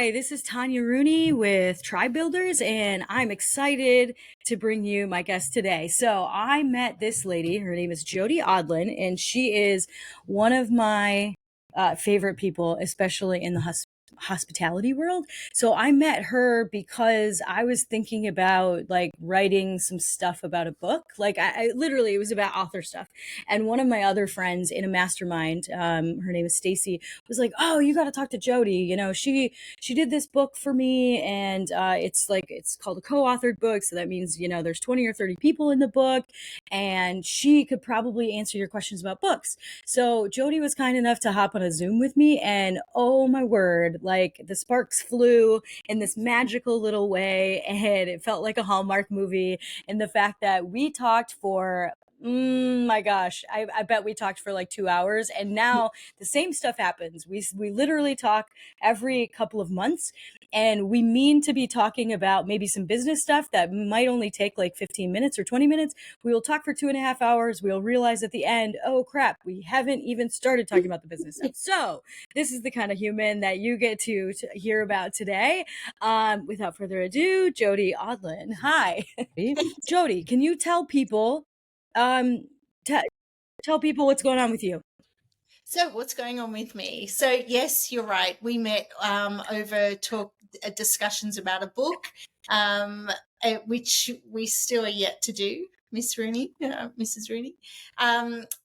Hi, this is Tanya Rooney with Tribe Builders, and I'm excited to bring you my guest today. So I met this lady. Her name is Jodie Odlin, and she is one of my favorite people, especially in the hospitality world. So I met her because I was thinking about like writing some stuff about a book. Like I literally, it was about author stuff. And one of my other friends in a mastermind, her name is Stacy, was like, "Oh, you got to talk to Jodie. You know, she did this book for me, and it's called a co-authored book. So that means there's 20 or 30 people in the book, and she could probably answer your questions about books." So Jodie was kind enough to hop on a Zoom with me, and oh my word, like the sparks flew in this magical little way, and it felt like a Hallmark movie. And the fact that we talked for my gosh, I bet we talked for like 2 hours, and now the same stuff happens. We literally talk every couple of months, and we mean to be talking about maybe some business stuff that might only take like 15 minutes or 20 minutes. We will talk for 2.5 hours. We'll realize at the end, oh crap, we haven't even started talking about the business stuff. So this is the kind of human that you get to hear about today. Without further ado, Jodie Odlin. Hi. Jodie, can you tell people um, tell people what's going on with you? So what's going on with me? So yes, you're right. We met over discussions about a book, which we still are yet to do. Mrs. Rooney.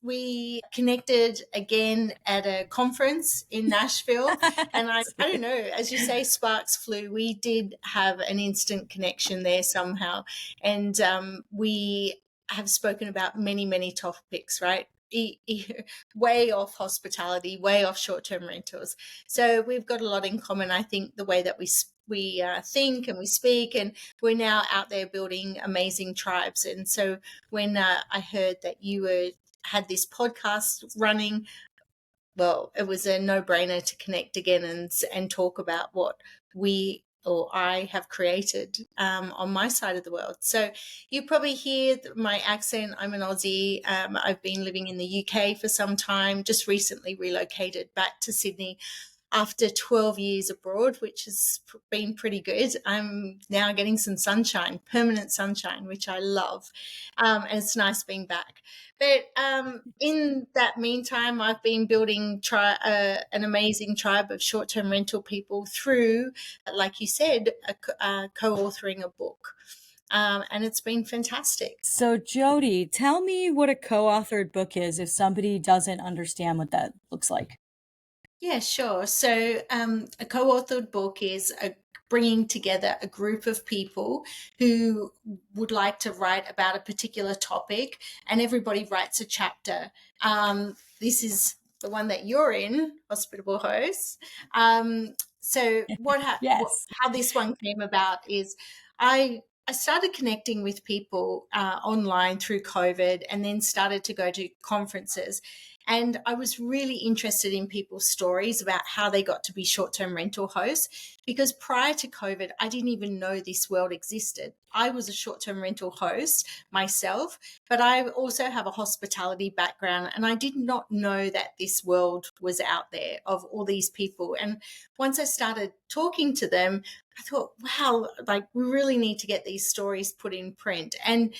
We connected again at a conference in Nashville, and I don't know, as you say, sparks flew. We did have an instant connection there somehow, and we have spoken about many topics, right? Way off hospitality, way off short-term rentals. So we've got a lot in common. I think the way that we think and we speak, and we're now out there building amazing tribes. And so when I heard that you had this podcast running, well, it was a no-brainer to connect again and talk about what we or I have created on my side of the world. So you probably hear my accent. I'm an Aussie. I've been living in the UK for some time, just recently relocated back to Sydney after 12 years abroad, which has been pretty good. I'm now getting some sunshine, permanent sunshine, which I love. And it's nice being back. But in that meantime, I've been building an amazing tribe of short-term rental people through, like you said, co-authoring a book. And it's been fantastic. So Jodie, tell me what a co-authored book is if somebody doesn't understand what that looks like. Yeah, sure. So a co-authored book is bringing together a group of people who would like to write about a particular topic, and everybody writes a chapter. This is the one that you're in, Hospitable Hosts. So Yes. how this one came about is I started connecting with people online through COVID, and then started to go to conferences. And I was really interested in people's stories about how they got to be short-term rental hosts, because prior to COVID, I didn't even know this world existed. I was a short-term rental host myself, but I also have a hospitality background, and I did not know that this world was out there of all these people. And once I started talking to them, I thought, wow, like we really need to get these stories put in print. And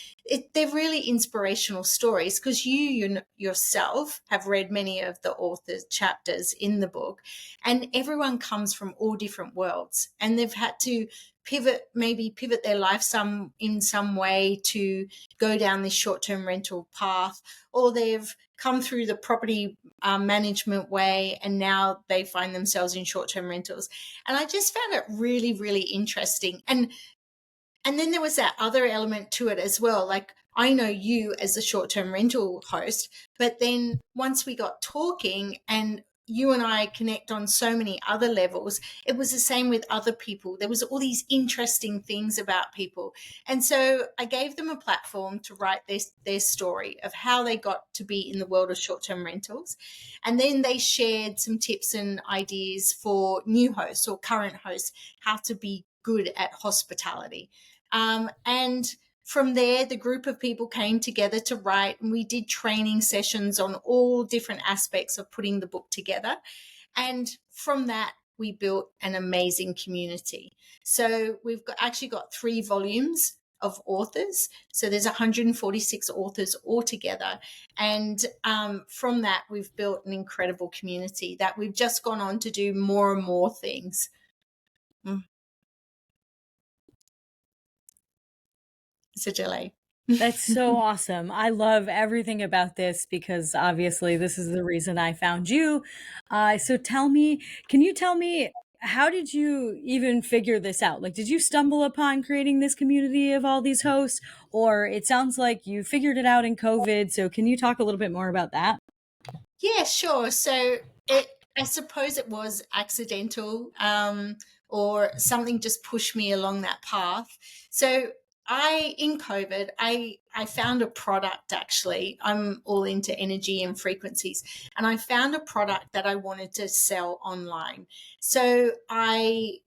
they're really inspirational stories, because you yourself have read many of the author's chapters in the book, and everyone comes from all different worlds, and they've had to pivot their life in some way to go down this short-term rental path, or they've come through the property management way, and now they find themselves in short-term rentals. And I just found it really interesting. And then there was that other element to it as well. Like, I know you as a short-term rental host, but then once we got talking and you and I connect on so many other levels, it was the same with other people. There was all these interesting things about people. And so I gave them a platform to write their story of how they got to be in the world of short-term rentals. And then they shared some tips and ideas for new hosts or current hosts, how to be good at hospitality. And from there, the group of people came together to write, and we did training sessions on all different aspects of putting the book together. And from that, we built an amazing community. So we've actually got 3 volumes of authors. So there's 146 authors altogether. And from that, we've built an incredible community that we've just gone on to do more and more things. It's a delay. That's so awesome. I love everything about this because obviously this is the reason I found you. So can you tell me, how did you even figure this out? Like, did you stumble upon creating this community of all these hosts, or it sounds like you figured it out in COVID? So can you talk a little bit more about that? Yeah, sure. So I suppose it was accidental, or something just pushed me along that path. So in COVID, I found a product actually. I'm all into energy and frequencies, and I found a product that I wanted to sell online. So I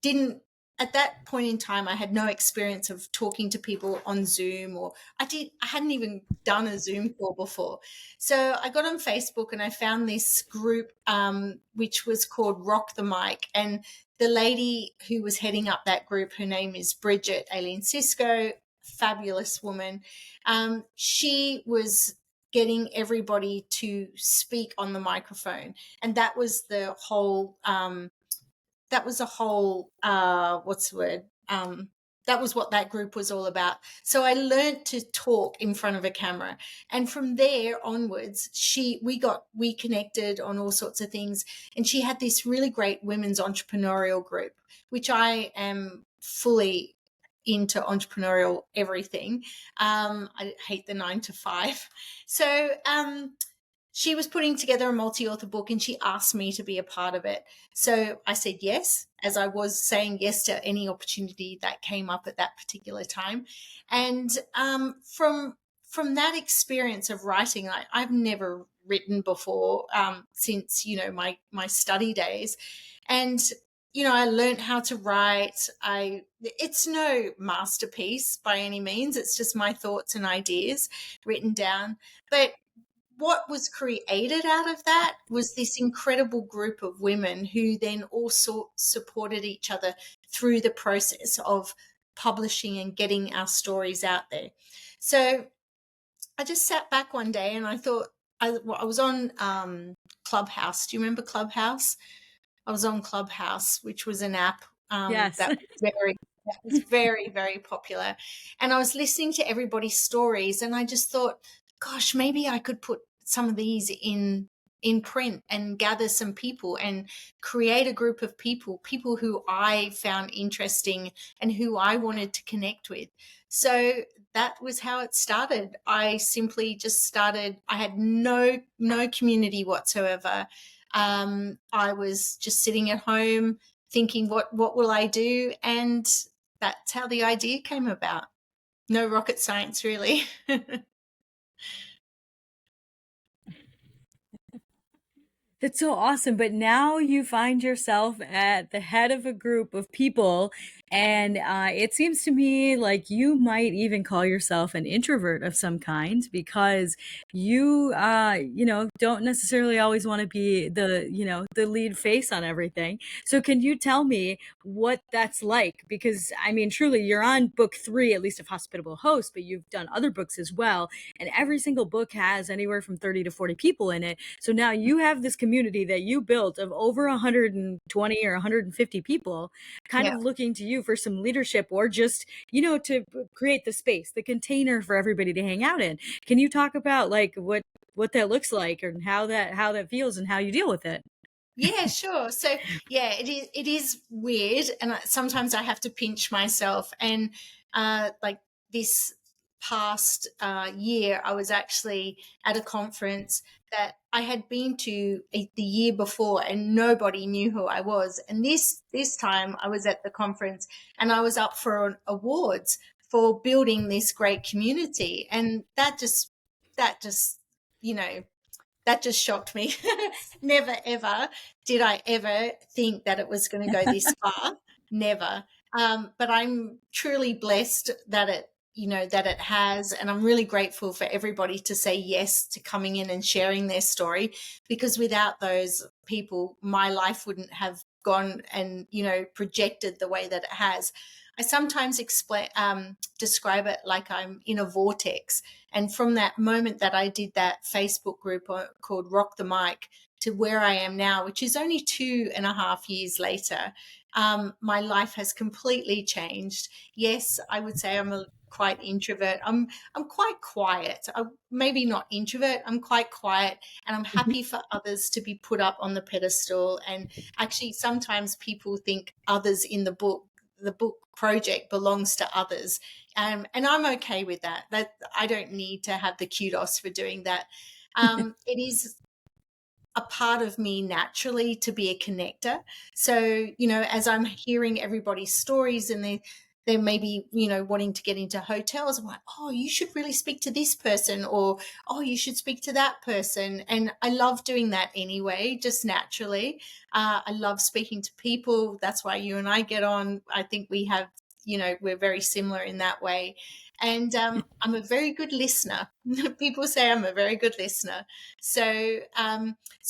didn't at that point in time, I had no experience of talking to people on Zoom, or I hadn't even done a Zoom call before. So I got on Facebook and I found this group, which was called Rock the Mic. And the lady who was heading up that group, her name is Bridget Aileen Cisco, fabulous woman. She was getting everybody to speak on the microphone. And that was the whole, what's the word, that was what that group was all about. So I learned to talk in front of a camera, and from there onwards we connected on all sorts of things. And she had this really great women's entrepreneurial group, which I am fully into entrepreneurial everything. I hate the 9 to 5. So she was putting together a multi-author book and she asked me to be a part of it. So I said yes, as I was saying yes to any opportunity that came up at that particular time. And from that experience of writing, I've never written before, since, my study days. And I learned how to write. It's no masterpiece by any means. It's just my thoughts and ideas written down. But what was created out of that was this incredible group of women who then also supported each other through the process of publishing and getting our stories out there. So I just sat back one day and I thought, I was on Clubhouse. Do you remember Clubhouse? I was on Clubhouse, which was an app Yes. that was very, very popular. And I was listening to everybody's stories and I just thought, gosh, maybe I could put some of these in print and gather some people and create a group of people who I found interesting and who I wanted to connect with. So that was how it started. I simply just started. I had no community whatsoever. I was just sitting at home thinking, what will I do? And that's how the idea came about. No rocket science, really. That's so awesome. But now you find yourself at the head of a group of people. And it seems to me like you might even call yourself an introvert of some kind, because you, don't necessarily always want to be the lead face on everything. So can you tell me what that's like? Because I mean, truly, you're on book 3, at least of Hospitable Hosts, but you've done other books as well. And every single book has anywhere from 30 to 40 people in it. So now you have this community that you built of over 120 or 150 people, kind Yeah. of looking to you for some leadership, or just, to create the space, the container for everybody to hang out in. Can you talk about like what that looks like, and how that feels and how you deal with it? Yeah, sure. So yeah, it is weird, and sometimes I have to pinch myself. And like this past year, I was actually at a conference that I had been to the year before, and nobody knew who I was. And this time, I was at the conference, and I was up for awards for building this great community, and that just you know that just shocked me. Never ever did I ever think that it was going to go this far. Never. But I'm truly blessed that it has, and I'm really grateful for everybody to say yes to coming in and sharing their story, because without those people, my life wouldn't have gone and, projected the way that it has. I sometimes describe it like I'm in a vortex. And from that moment that I did that Facebook group called Rock the Mic to where I am now, which is only 2.5 years later, my life has completely changed. Yes, I would say I'm a quite introvert. I'm quite quiet. Maybe not introvert. I'm quite quiet, and I'm happy for others to be put up on the pedestal. And actually, sometimes people think others in the book project belongs to others, and I'm okay with that. That I don't need to have the kudos for doing that. It is a part of me naturally to be a connector. So, as I'm hearing everybody's stories and they're maybe, wanting to get into hotels, I'm like, oh, you should really speak to this person, or, oh, you should speak to that person. And I love doing that anyway, just naturally. I love speaking to people. That's why you and I get on. I think we have, we're very similar in that way. And I'm a very good listener. People say I'm a very good listener. So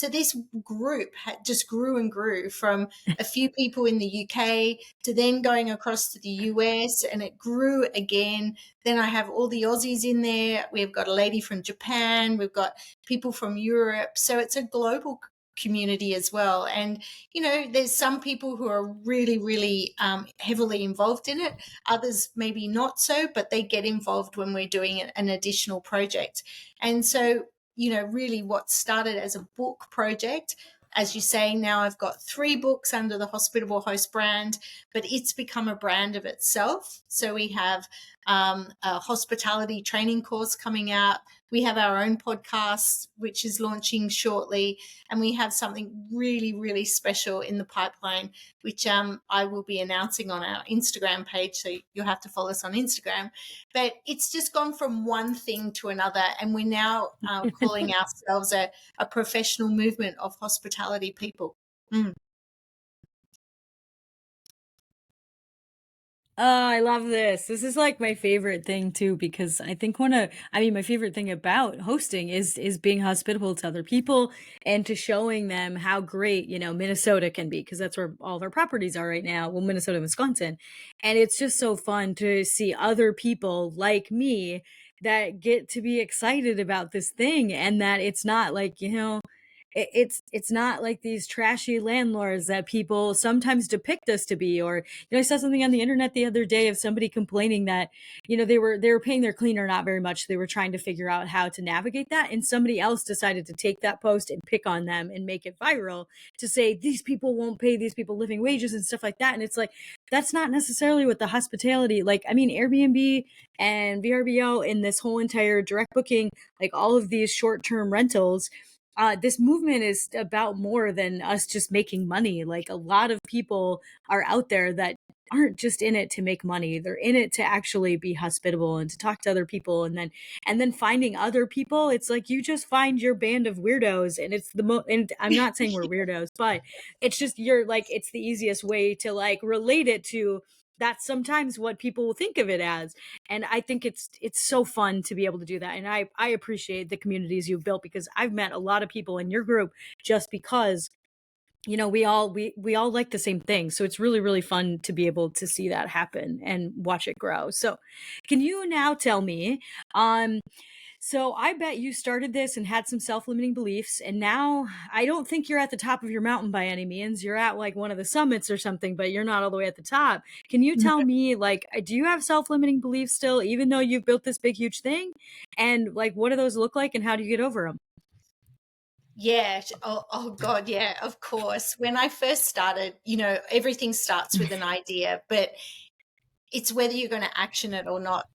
this group just grew and grew from a few people in the UK to then going across to the US, and it grew again. Then I have all the Aussies in there. We've got a lady from Japan. We've got people from Europe. So it's a global community as well. And, there's some people who are really, really heavily involved in it. Others maybe not so, but they get involved when we're doing an additional project. And so, really what started as a book project, as you say, now I've got 3 books under the Hospitable Host brand, but it's become a brand of itself. So we have a hospitality training course coming out. We have our own podcast, which is launching shortly. And we have something really, really special in the pipeline, which I will be announcing on our Instagram page. So you'll have to follow us on Instagram. But it's just gone from one thing to another. And we're now calling ourselves a professional movement of hospitality people. Mm. Oh, I love this. This is like my favorite thing too, because I think my favorite thing about hosting is being hospitable to other people and to showing them how great, Minnesota can be, because that's where all of our properties are right now. Well, Minnesota and Wisconsin. And it's just so fun to see other people like me that get to be excited about this thing, and that it's not like, it's not like these trashy landlords that people sometimes depict us to be. Or, I saw something on the internet the other day of somebody complaining that, they were paying their cleaner not very much. They were trying to figure out how to navigate that, and somebody else decided to take that post and pick on them and make it viral to say these people won't pay these people living wages and stuff like that. And it's like, that's not necessarily what the hospitality, like, Airbnb and VRBO and this whole entire direct booking, like all of these short-term rentals, this movement is about more than us just making money. Like, a lot of people are out there that aren't just in it to make money. They're in it to actually be hospitable and to talk to other people. And then finding other people, it's like you just find your band of weirdos, and it's and I'm not saying we're weirdos, but it's just, you're like, it's the easiest way to like relate it to. That's sometimes what people will think of it as. And I think it's so fun to be able to do that. And I appreciate the communities you've built, because I've met a lot of people in your group just because, we all like the same thing. So it's really, really fun to be able to see that happen and watch it grow. So can you now tell me, so I bet you started this and had some self-limiting beliefs, and now I don't think you're at the top of your mountain by any means. You're at like one of the summits or something, but you're not all the way at the top. Can you tell me, like, do you have self-limiting beliefs still, even though you've built this big, huge thing? And like, what do those look like, and how do you get over them? Yeah. Oh God. Yeah, of course. When I first started, everything starts with an idea, but it's whether you're going to action it or not,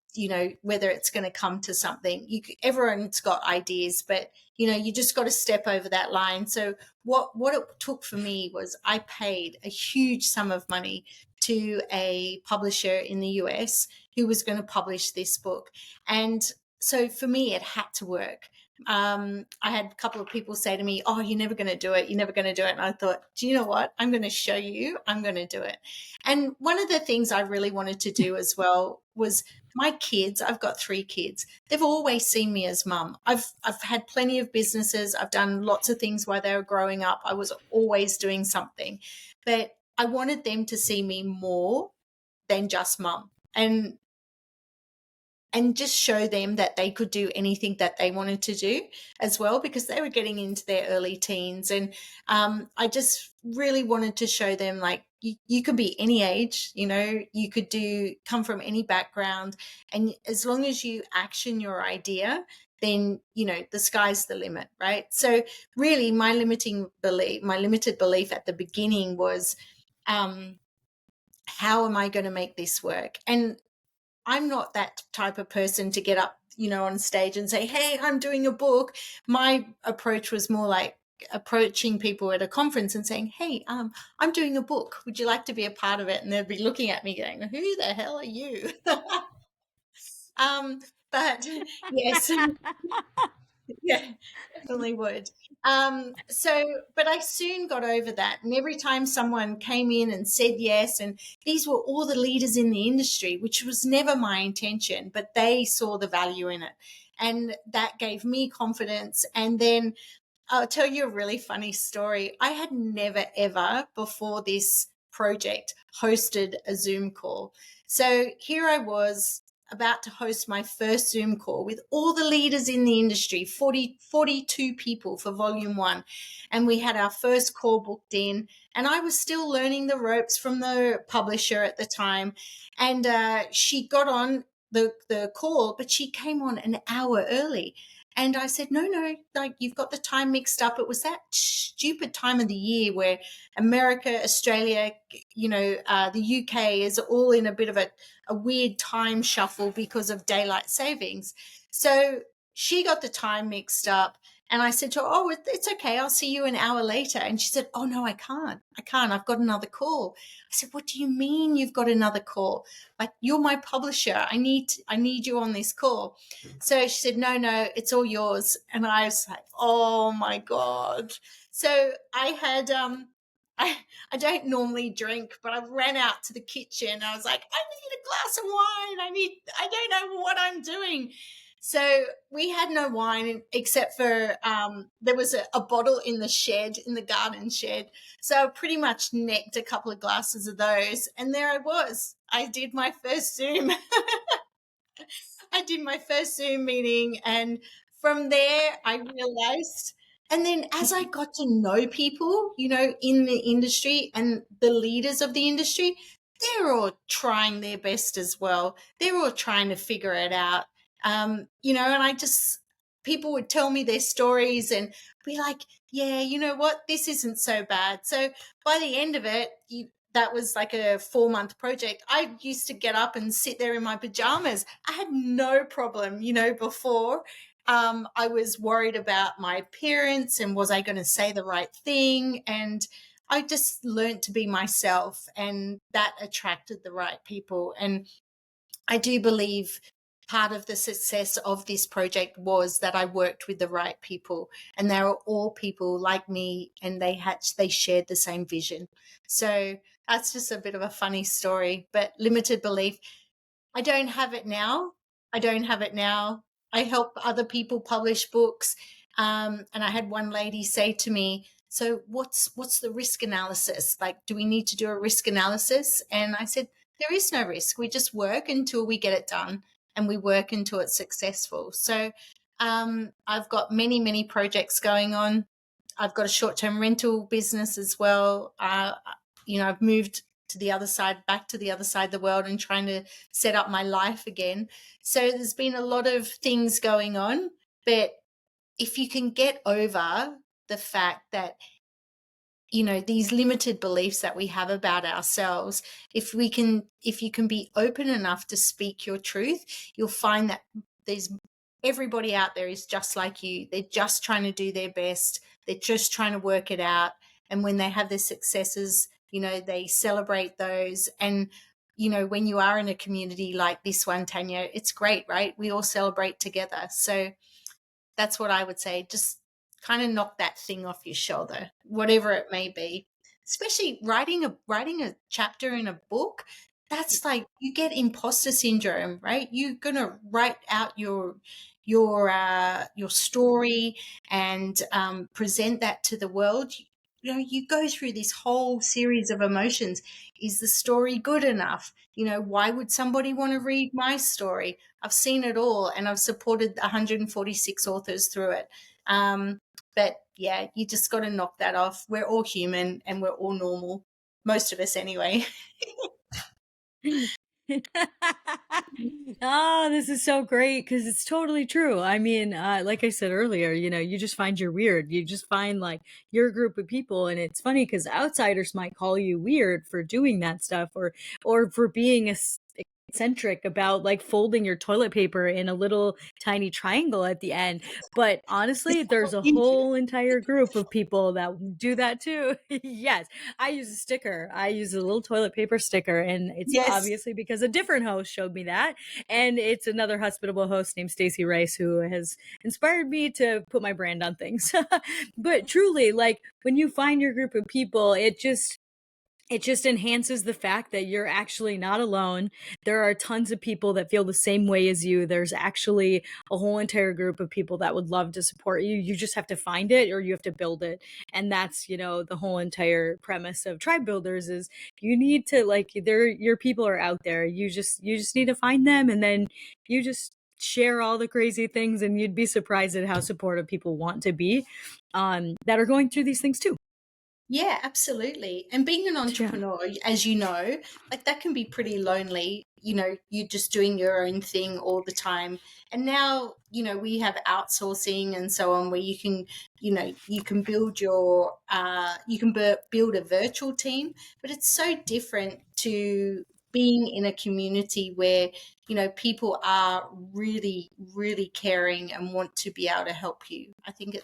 whether it's going to come to something. Everyone's got ideas, but you just got to step over that line. So what it took for me was I paid a huge sum of money to a publisher in the US who was going to publish this book. And so for me, it had to work. I had a couple of people say to me, "Oh, you're never going to do it. You're never going to do it." And I thought, do you know what? I'm going to show you. I'm going to do it. And one of the things I really wanted to do as well was my kids. I've got 3 kids. They've always seen me as mum. I've had plenty of businesses. I've done lots of things while they were growing up. I was always doing something, but I wanted them to see me more than just mum. And just show them that they could do anything that they wanted to do as well, because they were getting into their early teens. And I just really wanted to show them, like, you could be any age, you could come from any background. And as long as you action your idea, then, the sky's the limit, right? So really my limited belief at the beginning was, how am I going to make this work? And I'm not that type of person to get up, on stage and say, "Hey, I'm doing a book." My approach was more like approaching people at a conference and saying, "Hey, I'm doing a book. Would you like to be a part of it?" And they'd be looking at me going, "Who the hell are you?" But yes, yeah, definitely would. But I soon got over that. And every time someone came in and said yes, and these were all the leaders in the industry, which was never my intention, but they saw the value in it. And that gave me confidence. And then I'll tell you a really funny story. I had never, ever before this project hosted a Zoom call. So here I was about to host my first Zoom call with all the leaders in the industry, 42 people for volume 1. And we had our first call booked in. And I was still learning the ropes from the publisher at the time. And she got on the call, but she came on an hour early. And I said, no, like, you've got the time mixed up. It was that stupid time of the year where America, Australia, the UK is all in a bit of a weird time shuffle because of daylight savings. So she got the time mixed up. And I said to her, "Oh, it's okay. I'll see you an hour later." And she said, "Oh, no, I can't. I've got another call." I said, "What do you mean you've got another call? Like, you're my publisher. I need you on this call." So she said, no, it's all yours. And I was like, oh my God. So I had, I don't normally drink, but I ran out to the kitchen. I was like, I need a glass of wine. I don't know what I'm doing. So we had no wine except for there was a bottle in the garden shed. So I pretty much necked a couple of glasses of those. And there I was. I did my first Zoom. I did my first Zoom meeting, and from there I realized, and then as I got to know people, in the industry and the leaders of the industry, they're all trying their best as well. They're all trying to figure it out. And people would tell me their stories and be like, "Yeah, you know what? This isn't so bad." So by the end of it, that was like a 4-month project. I used to get up and sit there in my pajamas. I had no problem, before. I was worried about my appearance and was I going to say the right thing? And I just learned to be myself, and that attracted the right people. And I do believe part of the success of this project was that I worked with the right people, and they were all people like me, and they shared the same vision. So that's just a bit of a funny story, but limited belief. I don't have it now. I help other people publish books. And I had one lady say to me, "So what's the risk analysis? Like, do we need to do a risk analysis?" And I said, there is no risk. We just work until we get it done, and we work until it's successful. So I've got many, many projects going on. I've got a short-term rental business as well. I've moved back to the other side of the world, and trying to set up my life again. So there's been a lot of things going on. But if you can get over the fact that, these limited beliefs that we have about ourselves, if you can be open enough to speak your truth, you'll find that there's everybody out there is just like you. They're just trying to do their best. They're just trying to work it out. And when they have their successes, they celebrate those. And, when you are in a community like this one, Tanya, it's great, right? We all celebrate together. So That's what I would say. Just kind of knock that thing off your shoulder, whatever it may be. Especially writing a chapter in a book, that's like you get imposter syndrome, right? You're gonna write out your story and present that to the world. You know, you go through this whole series of emotions. Is the story good enough? You know, why would somebody want to read my story? I've seen it all, and I've supported 146 authors through it. But yeah, you just got to knock that off. We're all human and we're all normal. Most of us, anyway. Oh, this is so great because it's totally true. I mean, like I said earlier, you just find you're weird. You just find like your group of people, and it's funny because outsiders might call you weird for doing that stuff, or for being eccentric about like folding your toilet paper in a little tiny triangle at the end. But honestly, there's a whole entire group of people that do that too. Yes, I use a sticker. I use a little toilet paper sticker, and it's Yes. obviously because a different host showed me that. And it's another hospitable host named Stacey Rice who has inspired me to put my brand on things. But truly, like when you find your group of people, it just enhances the fact that you're actually not alone. There are tons of people that feel the same way as you. There's actually a whole entire group of people that would love to support you. You just have to find it, or you have to build it. And that's, the whole entire premise of tribe builders is you need to your people are out there. You just need to find them, and then you just share all the crazy things, and you'd be surprised at how supportive people want to be that are going through these things too. Yeah, absolutely. And being an Yeah. entrepreneur, as you know, like that can be pretty lonely. You know, you're just doing your own thing all the time. And now, we have outsourcing and so on where you can build build a virtual team, but it's so different to being in a community where, people are really, really caring and want to be able to help you. I think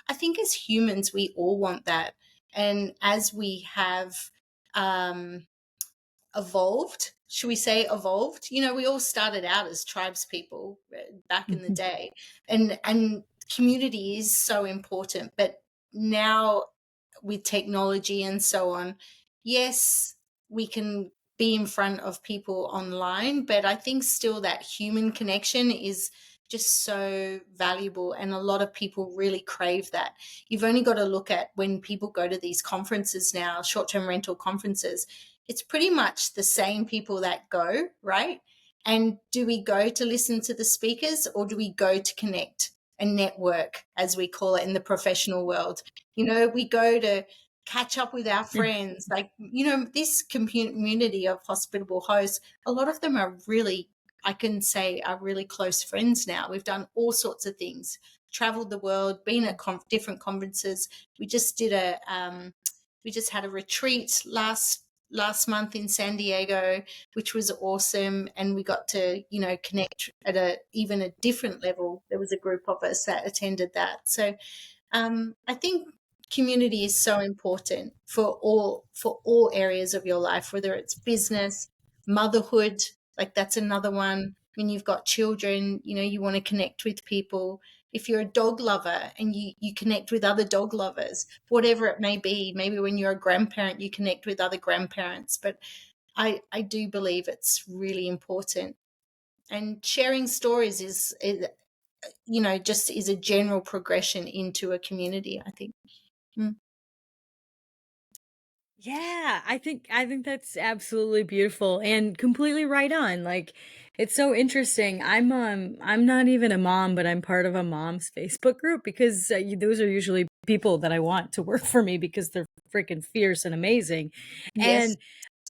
I think as humans, we all want that. And as we have um, evolved, should we say evolved? We all started out as tribes people back in the day, and community is so important. But now with technology and so on, yes, we can be in front of people online, but I think still that human connection is just so valuable, and a lot of people really crave that. You've only got to look at when people go to these conferences now, short-term rental conferences, it's pretty much the same people that go, right? And do we go to listen to the speakers, or do we go to connect and network, as we call it in the professional world? We go to catch up with our friends. Like, this community of hospitable hosts, a lot of them are really, I can say, are really close friends now. We've done all sorts of things, traveled the world, been at different conferences. We just had a retreat last month in San Diego, which was awesome, and we got to connect at even a different level. There was a group of us that attended that. So I think community is so important for all areas of your life, whether it's business, motherhood, like that's another one. When you've got children, you want to connect with people. If you're a dog lover and you connect with other dog lovers, whatever it may be, maybe when you're a grandparent, you connect with other grandparents. But I do believe it's really important. And sharing stories just is a general progression into a community, I think. Mm. Yeah, I think that's absolutely beautiful and completely right on. Like it's so interesting. I'm not even a mom, but I'm part of a mom's Facebook group because those are usually people that I want to work for me because they're freaking fierce and amazing. Yes. And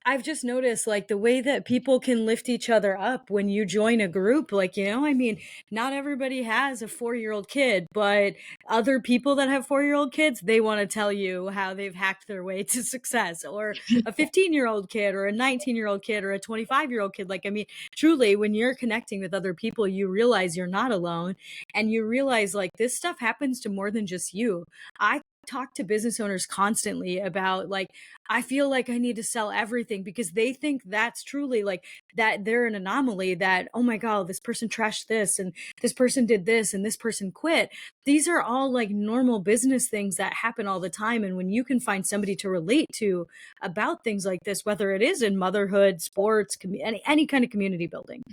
I've just noticed like the way that people can lift each other up when you join a group. Like, I mean, not everybody has a 4-year-old kid, but other people that have 4-year-old kids, they want to tell you how they've hacked their way to success, or a 15-year-old kid, or a 19-year-old kid, or a 25-year-old kid. Like, I mean, truly, when you're connecting with other people, you realize you're not alone, and you realize like this stuff happens to more than just you. I talk to business owners constantly about like, I feel like I need to sell everything because they think that's truly like that they're an anomaly, that, oh my God, this person trashed this and this person did this and this person quit. These are all like normal business things that happen all the time. And when you can find somebody to relate to about things like this, whether it is in motherhood, sports, any kind of community building,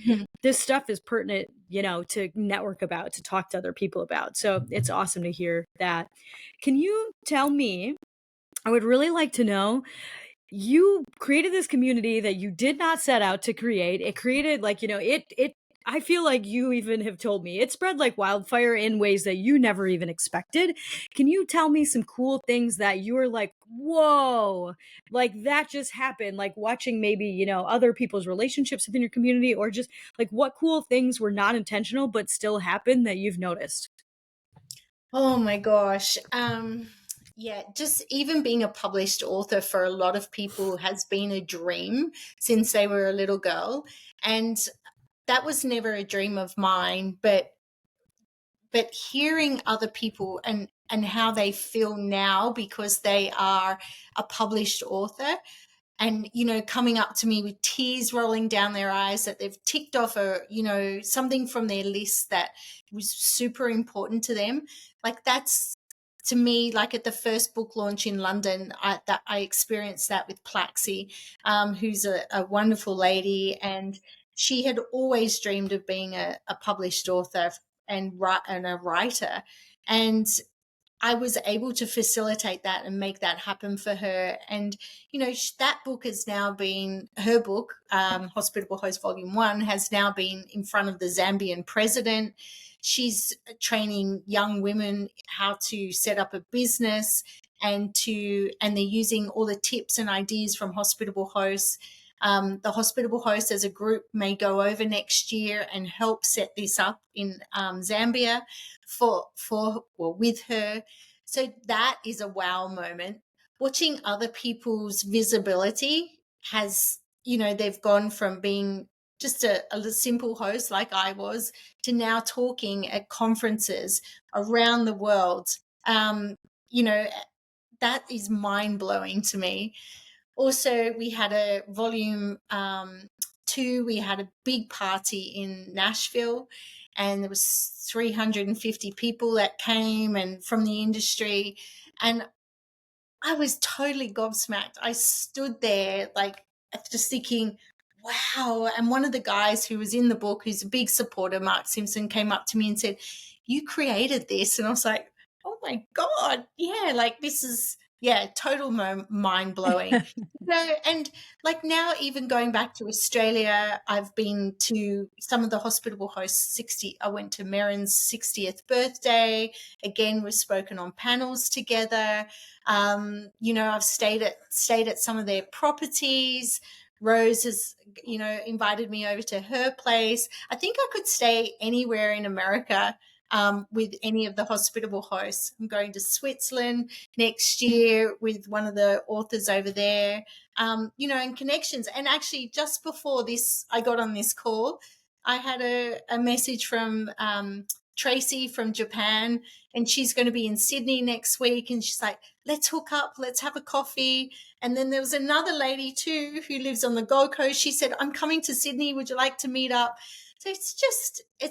this stuff is pertinent, to network about, to talk to other people about. So it's awesome to hear that. Can you tell me, I would really like to know, you created this community that you did not set out to create. It created like, I feel like you even have told me it spread like wildfire in ways that you never even expected. Can you tell me some cool things that you were like, whoa, like that just happened? Like watching maybe, other people's relationships within your community, or just like what cool things were not intentional but still happened that you've noticed? Oh my gosh. Yeah, just even being a published author for a lot of people has been a dream since they were a little girl. And that was never a dream of mine, but hearing other people and how they feel now because they are a published author, and coming up to me with tears rolling down their eyes that they've ticked off something from their list that was super important to them. Like, that's, to me, like at the first book launch in London, I experienced that with Plaxi, who's a wonderful lady, and she had always dreamed of being a published author and a writer, and I was able to facilitate that and make that happen for her. And, that book has now been, her book, Hospitable Host Volume 1, has now been in front of the Zambian president. She's training young women how to set up a business, and they're using all the tips and ideas from Hospitable Hosts. The Hospitable Hosts as a group may go over next year and help set this up in Zambia with her. So that is a wow moment. Watching other people's visibility has, they've gone from being just a simple host like I was to now talking at conferences around the world. You know, that is mind blowing to me. Also, we had a volume 2, we had a big party in Nashville, and there was 350 people that came and from the industry, and I was totally gobsmacked. I stood there like just thinking, wow. And one of the guys who was in the book, who's a big supporter, Mark Simpson, came up to me and said, "You created this." And I was like, oh my God, yeah, like this is, yeah, total mind blowing. And like now, even going back to Australia, I've been to some of the Hospitable Hosts 60. I went to Merrin's 60th birthday. Again, we've spoken on panels together. I've stayed at some of their properties. Rose has, invited me over to her place. I think I could stay anywhere in America with any of the Hospitable Hosts. I'm going to Switzerland next year with one of the authors over there, and connections. And actually, just before this, I got on this call, I had a message from Tracy from Japan, and she's going to be in Sydney next week. And she's like, let's hook up, let's have a coffee. And then there was another lady too who lives on the Gold Coast. She said, I'm coming to Sydney. Would you like to meet up? So it's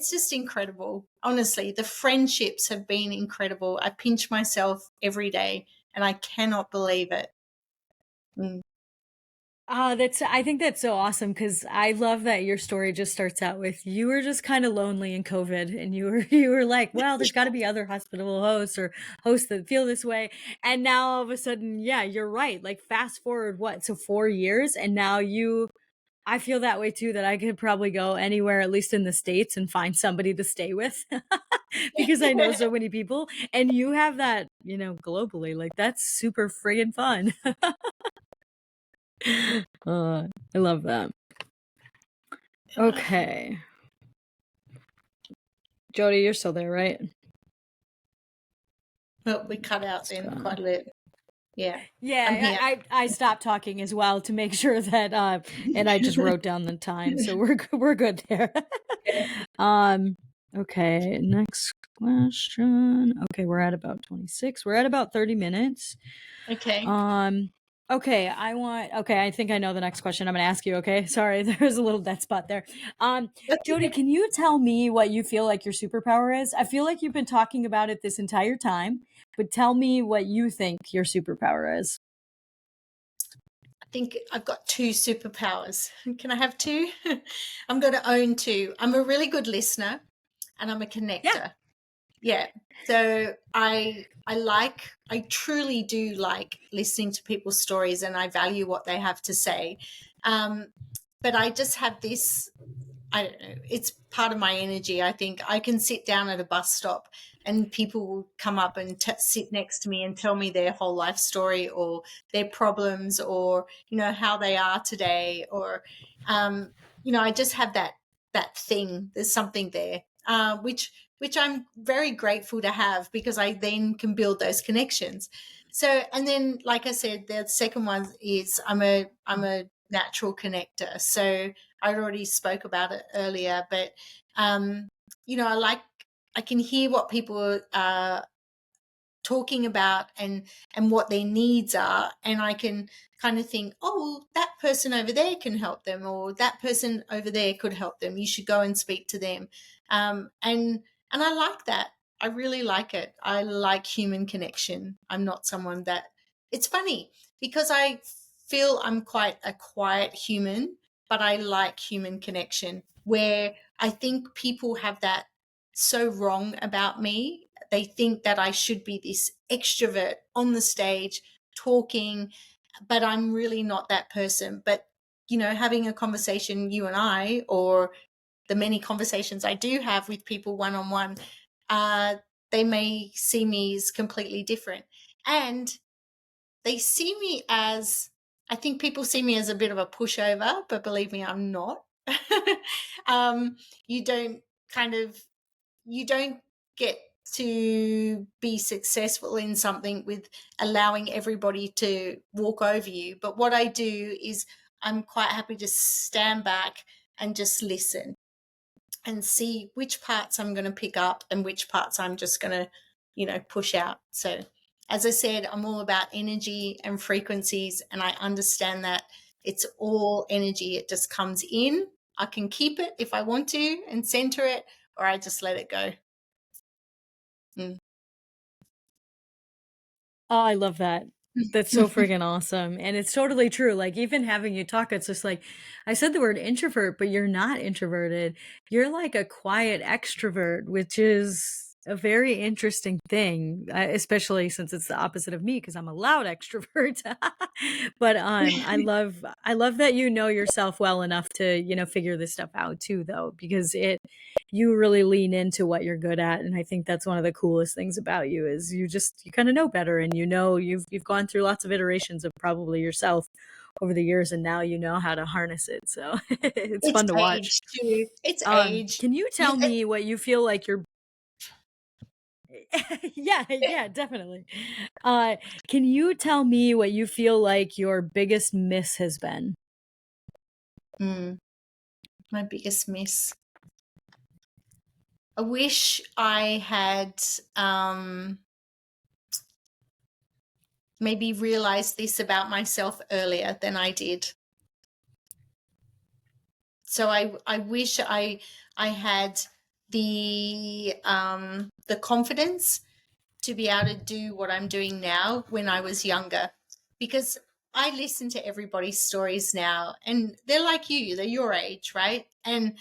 just incredible. Honestly, the friendships have been incredible. I pinch myself every day and I cannot believe it. Mm. I think that's so awesome, because I love that your story just starts out with, you were just kind of lonely in COVID, and you were like, well, there's got to be other hospitable hosts or hosts that feel this way. And now all of a sudden, yeah, you're right. Like fast forward, what? So 4 years, and now I feel that way too, that I could probably go anywhere, at least in the States, and find somebody to stay with because I know so many people, and you have that, globally. Like that's super friggin' fun. I love that. Okay. Jodie, you're still there, right? But we cut out then quite a bit. Yeah. I'm Yeah, here. I stopped talking as well to make sure that and I just wrote down the time, so we're good there. Okay, next question. Okay, we're at about 26. We're at about 30 minutes. Okay. Okay, I think I know the next question I'm going to ask you, okay? Sorry, there's a little dead spot there. That's Jodie, okay. can you tell me what you feel like your superpower is? I feel like you've been talking about it this entire time, but tell me what you think your superpower is. I think I've got two superpowers. Can I have two? I'm going to own two. I'm a really good listener and I'm a Yeah. connector. Yeah. So I truly do like listening to people's stories and I value what they have to say. But I just have this, I don't know, it's part of my energy. I think I can sit down at a bus stop and people will come up and sit next to me and tell me their whole life story or their problems or, how they are today or, I just have that thing. There's something there, which I'm very grateful to have because I then can build those connections. So, and then, like I said, the second one is I'm a natural connector. So I already spoke about it earlier, but um, I can hear what people are talking about and what their needs are, and I can kind of think, oh, well, that person over there can help them, or that person over there could help them. You should go and speak to them, and I like that. I really like it. I like human connection. I'm not someone that. It's funny because I feel I'm quite a quiet human, but I like human connection. Where I think people have that so wrong about me. They think that I should be this extrovert on the stage talking, but I'm really not that person. But, having a conversation, you and I, or the many conversations I do have with people one on one, they may see me as completely different. And they see me as, I think people see me as a bit of a pushover, but believe me, I'm not. um, you don't kind of you don't get to be successful in something with allowing everybody to walk over you. But what I do is I'm quite happy to stand back and just listen and see which parts I'm going to pick up and which parts I'm just going to, push out. So, as I said, I'm all about energy and frequencies, and I understand that it's all energy. It just comes in. I can keep it if I want to and center it, or I just let it go. Mm. Oh, I love that. That's so friggin' awesome. And it's totally true. Like, even having you talk, it's just like, I said the word introvert, but you're not introverted. You're like a quiet extrovert, which is a very interesting thing, especially since it's the opposite of me, because I'm a loud extrovert. But I love that you know yourself well enough to, figure this stuff out too, though, because you really lean into what you're good at, and I think that's one of the coolest things about you is you kind of know better, and you've gone through lots of iterations of probably yourself over the years, and now you know how to harness it, so it's It's fun to watch. age too. It's age. Can you You, tell me what you feel like your yeah, yeah, definitely. uh can you tell me what you feel like your biggest miss has been? my biggest miss. I wish I had maybe realized this about myself earlier than I did. So I wish I had the confidence to be able to do what I'm doing now when I was younger, because I listen to everybody's stories now and they're like you, they're your age, right? And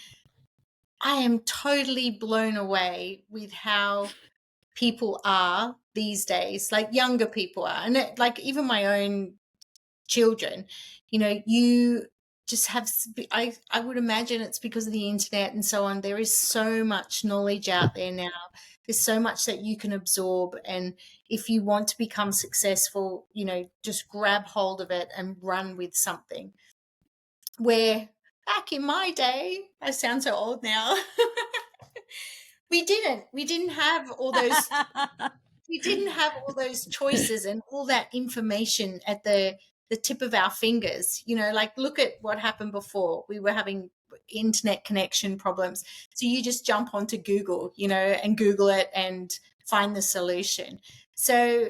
I am totally blown away with how people are these days, like younger people are. And like even my own children, you just have, I would imagine it's because of the internet and so on. There is so much knowledge out there now. There's so much that you can absorb. And if you want to become successful, just grab hold of it and run with something. Where back in my day, I sound so old now. We didn't have all those we didn't have all those choices and all that information at the tip of our fingers. Like look at what happened before. We were having internet connection problems. So you just jump onto Google, and Google it and find the solution. So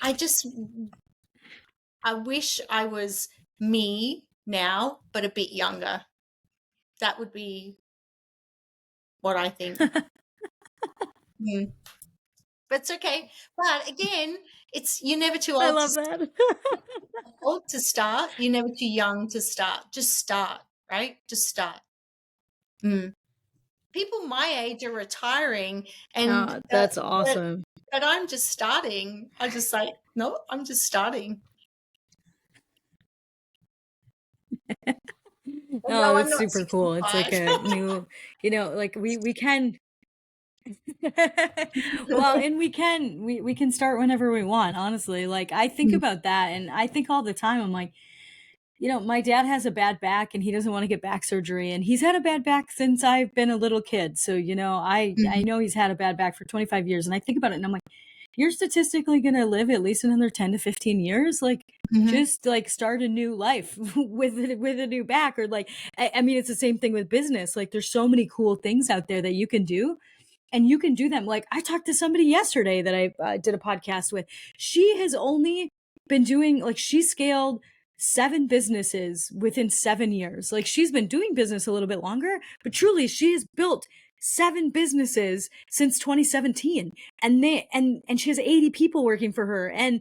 I wish I was me now, but a bit younger. That would be what I think. But it's okay. But again, you're never too old. I love that. Old to start. You're never too young to start. Just start, right? Just start. People my age are retiring, and that's awesome. But I'm just starting. I just like, no, I'm just starting. Oh, that's super cool. It's like a new, like we can. Well, and we can start whenever we want, honestly. Like I think about that, and I think all the time, I'm like, my dad has a bad back and he doesn't want to get back surgery, and he's had a bad back since I've been a little kid. So, I know he's had a bad back for 25 years, and I think about it and I'm like, you're statistically going to live at least another 10 to 15 years. Like, just like start a new life with a new back. Or like, I mean, it's the same thing with business. Like there's so many cool things out there that you can do, and you can do them. Like I talked to somebody yesterday that I did a podcast with. She has only been doing, like, she scaled 7 businesses within 7 years. Like she's been doing business a little bit longer, but truly she has built 7 businesses since 2017, and she has 80 people working for her, and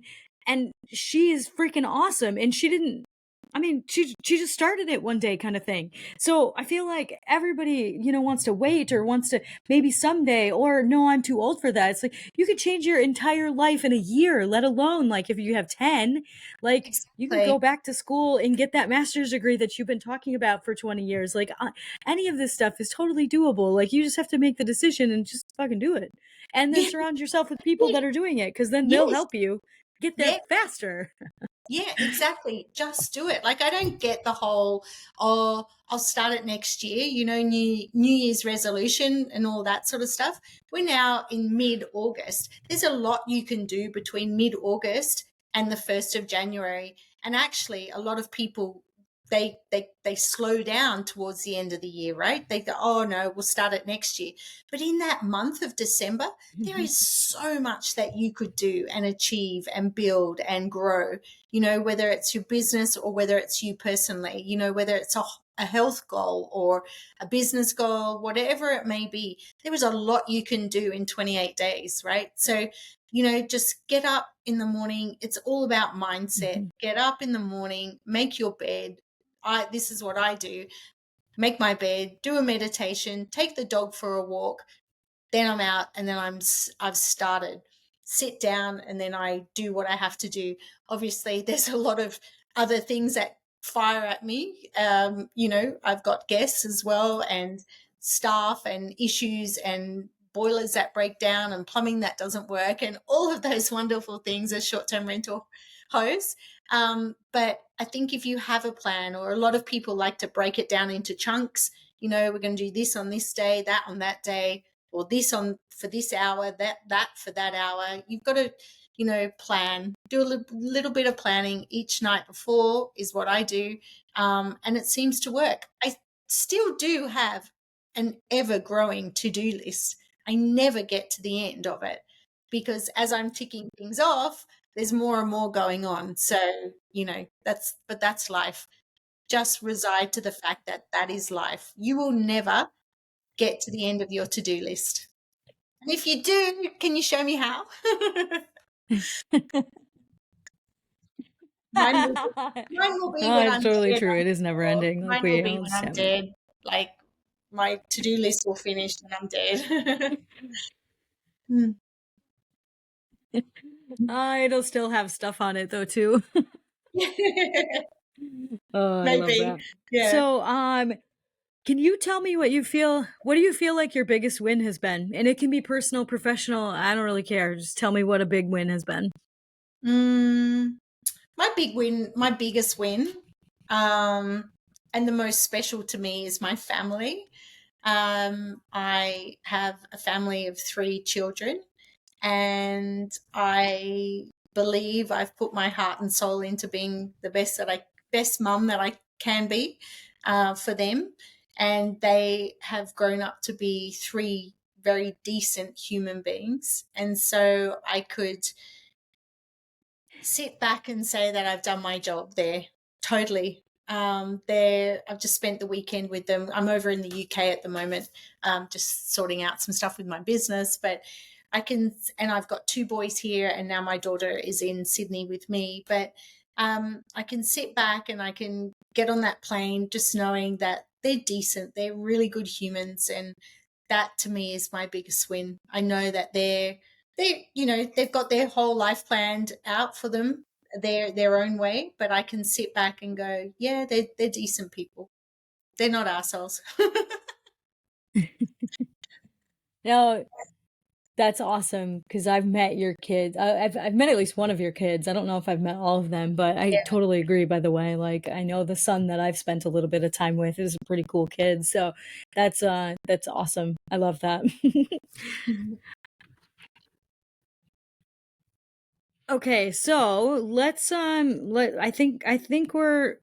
she is freaking awesome. And she didn't, I mean, she just started it one day kind of thing. So I feel like everybody, wants to wait or wants to maybe someday, or no, I'm too old for that. It's like you could change your entire life in a year, let alone like if you have 10, like Exactly. you could go back to school and get that master's degree that you've been talking about for 20 years. Like any of this stuff is totally doable. Like you just have to make the decision and just fucking do it. And then surround yourself with people that are doing it, because then they'll help you get there faster. Yeah, exactly. Just do it. Like I don't get the whole, oh, I'll start it next year, New Year's resolution and all that sort of stuff. We're now in mid-August. There's a lot you can do between mid-August and the 1st of January. And actually a lot of people, they slow down towards the end of the year, right? They go, oh no, we'll start it next year. But in that month of December, there is so much that you could do and achieve and build and grow, whether it's your business or whether it's you personally, whether it's a health goal or a business goal, whatever it may be. There is a lot you can do in 28 days, right? So, just get up in the morning. It's all about mindset. Get up in the morning, make your bed. This is what I do. Make my bed, do a meditation, take the dog for a walk. Then I'm out, and then I've started. Sit down, and then I do what I have to do. Obviously, there's a lot of other things that fire at me. I've got guests as well, and staff, and issues, and boilers that break down, and plumbing that doesn't work, and all of those wonderful things as short-term rental hosts. But I think if you have a plan, or a lot of people like to break it down into chunks, we're going to do this on this day, that on that day, or this on for this hour, that for that hour. You've got to, plan, do a little bit of planning each night before is what I do. And it seems to work. I still do have an ever growing to-do list. I never get to the end of it, because as I'm ticking things off, there's more and more going on. So, that's life. Just reside to the fact that that is life. You will never get to the end of your to-do list. And if you do, can you show me how? Mine will be when it's I'm totally dead. true. It is never ending. Like Mine will be when I'm dead. Like my to-do list will finish when I'm dead. It'll still have stuff on it though too. Oh, I love that. Yeah. So, can you tell me what do you feel like your biggest win has been? And it can be personal, professional, I don't really care. Just tell me what a big win has been. My biggest win, and the most special to me, is my family. I have a family of 3 children, and I believe I've put my heart and soul into being the best mum that I can be. for them. And they have grown up to be 3 very decent human beings. And so I could sit back and say that I've done my job there. Totally. I've just spent the weekend with them. I'm over in the UK at the moment, just sorting out some stuff with my business. But and I've got 2 boys here, and now my daughter is in Sydney with me. But I can sit back and I can get on that plane just knowing that they're decent, they're really good humans, and that to me is my biggest win. I know that they've got their whole life planned out for them their own way, but I can sit back and go, yeah, they're decent people. They're not assholes. No, that's awesome because I've met your kids. I've met at least one of your kids. I don't know if I've met all of them, but I Yeah. totally agree. By the way, like I know the son that I've spent a little bit of time with is a pretty cool kid. So that's awesome. I love that. Okay, so let's I think we're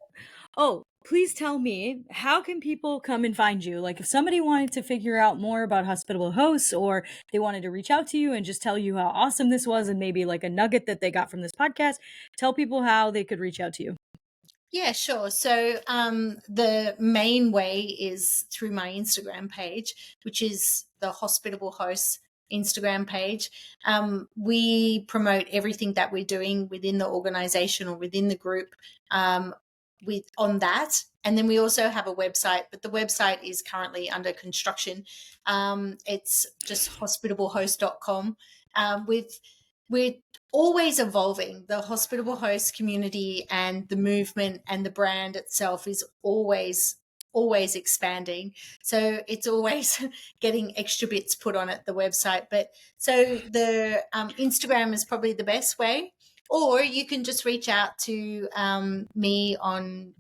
oh, please tell me, how can people come and find you? Like if somebody wanted to figure out more about Hospitable Hosts or they wanted to reach out to you and just tell you how awesome this was and maybe like a nugget that they got from this podcast, tell people how they could reach out to you. Yeah, sure. So the main way is through my Instagram page, which is the Hospitable Hosts Instagram page. We promote everything that we're doing within the organization or within the group on that. And then we also have a website, but the website is currently under construction. It's just hospitablehost.com. We're always evolving. The Hospitable Host community and the movement and the brand itself is always expanding. So it's always getting extra bits put on it, the website. But so the Instagram is probably the best way. Or you can just reach out to me on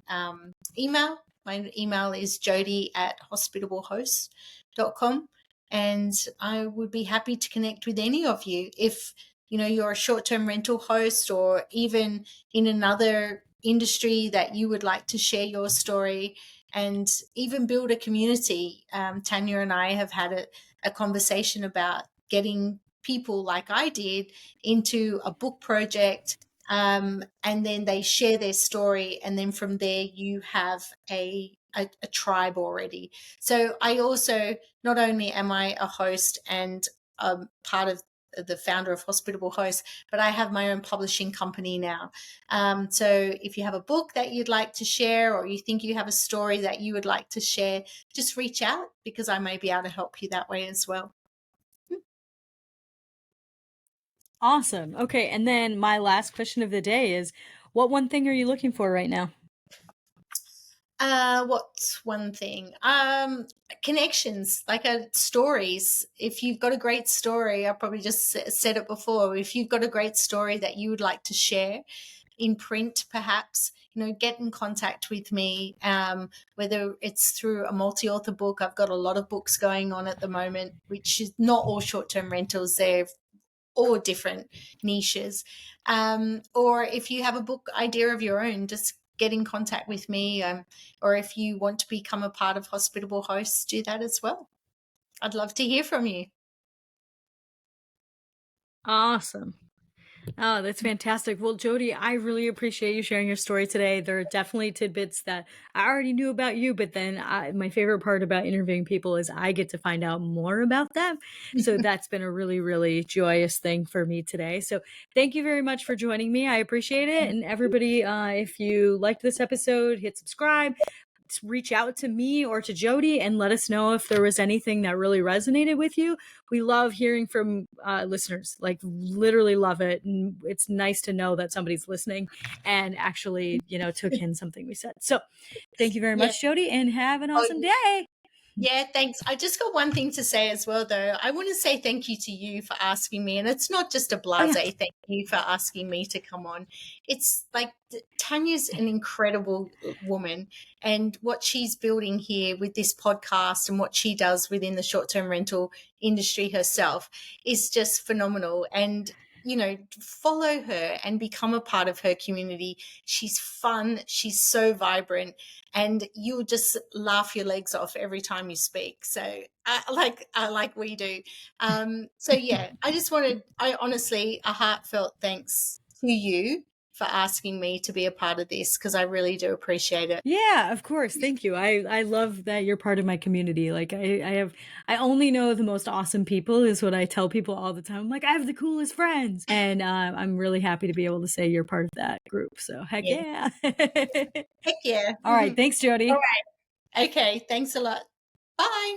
email. My email is jodie@hospitablehosts.com. And I would be happy to connect with any of you. If you're a short-term rental host or even in another industry that you would like to share your story and even build a community. Tanya and I have had a conversation about getting people like I did into a book project, and then they share their story, and then from there you have a tribe already. So I also, not only am I a host and part of the founder of Hospitable Hosts, but I have my own publishing company now. So if you have a book that you'd like to share, or you think you have a story that you would like to share, just reach out because I may be able to help you that way as well. Awesome. Okay, and then my last question of the day is, what one thing are you looking for right now? What's one thing? Connections, like stories. If you've got a great story, I probably just said it before. If you've got a great story that you would like to share in print, perhaps, get in contact with me. Whether it's through a multi-author book, I've got a lot of books going on at the moment, which is not all short-term rentals. They're all different niches. Or if you have a book idea of your own, just get in contact with me. Or if you want to become a part of Hospitable Hosts, do that as well. I'd love to hear from you. Awesome. Oh, that's fantastic. Well, Jodie, I really appreciate you sharing your story today. There are definitely tidbits that I already knew about you, but then my favorite part about interviewing people is I get to find out more about them. So that's been a really, really joyous thing for me today. So thank you very much for joining me. I appreciate it. And everybody, if you liked this episode, hit subscribe. Reach out to me or to Jodie and let us know if there was anything that really resonated with you. We love hearing from listeners, like literally love it. And it's nice to know that somebody's listening and actually, took in something we said. So thank you very much, Jodie, and have an awesome day. Yeah, thanks. I just got one thing to say as well, though. I want to say thank you to you for asking me. And it's not just a blase thank you for asking me to come on. It's like Tanya's an incredible woman. And what she's building here with this podcast and what she does within the short-term rental industry herself is just phenomenal. And follow her and become a part of her community. She's fun. She's so vibrant, and you'll just laugh your legs off every time you speak. So like we do. So yeah, I honestly, a heartfelt thanks to you for asking me to be a part of this, because I really do appreciate it. Yeah, of course. Thank you. I love that you're part of my community. Like I only know the most awesome people is what I tell people all the time. I'm like, I have the coolest friends. And I'm really happy to be able to say you're part of that group. So heck Yeah. yeah. Heck yeah. All right. Thanks, All Jodie. right. Okay. Thanks a lot. Bye.